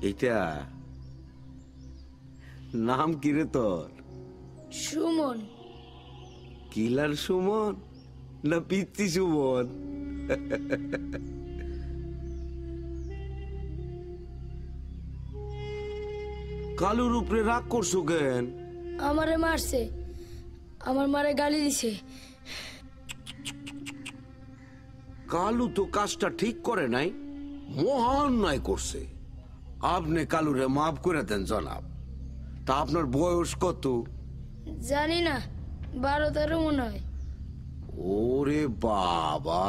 এইটা নাম কি রে তোর? সুমন। কিলার সুমন না পিচ্ছি সুমন? কালুর উপরে রাগ করছো কেন? আমারে মারছে, আমার মারে গালি দিছে। কালু তো কাজটা ঠিক করে নাই, মহান অন্যায় করছে। আপনি কালুরে মাফ করে দেন জনাব। তা আপনার বয়স কত? জানি না, 12-13 মনে হয়। ওরে বাবা,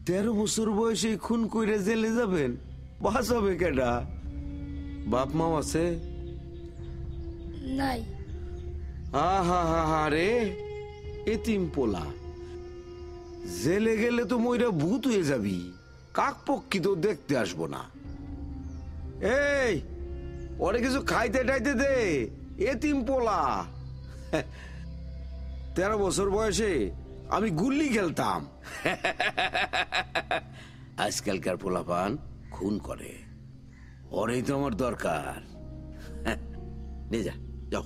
13 বছর বয়সে খুন কইরে জেলে যাবেন? বাঁচাবে কেডা? বাপ মা আছে? নাই। আহা হা হা রে, এতিম পোলা। জেলে গেলে তো মইরা ভূত হয়ে যাবি, কাক পক্ষী তো দেখতে আসবো না। এই, ওরে কিছু খাইতে টাইতে দে, এতিম পোলা। 13 বছর বয়সে আমি গুল্লি খেলতাম। আজকালকার পোলাপান খুন করে, ওরেই তো আমার দরকার। নিয়ে যা, যাও।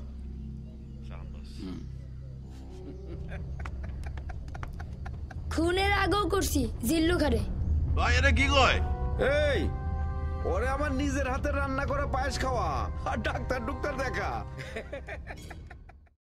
খুনের আগেও করছি জিল্লু খারে। ভাই এটা কি কয়? এই, ওরে আমার নিজের হাতে রান্না করে পায়েস খাওয়া আর ডাক্তার দেখা।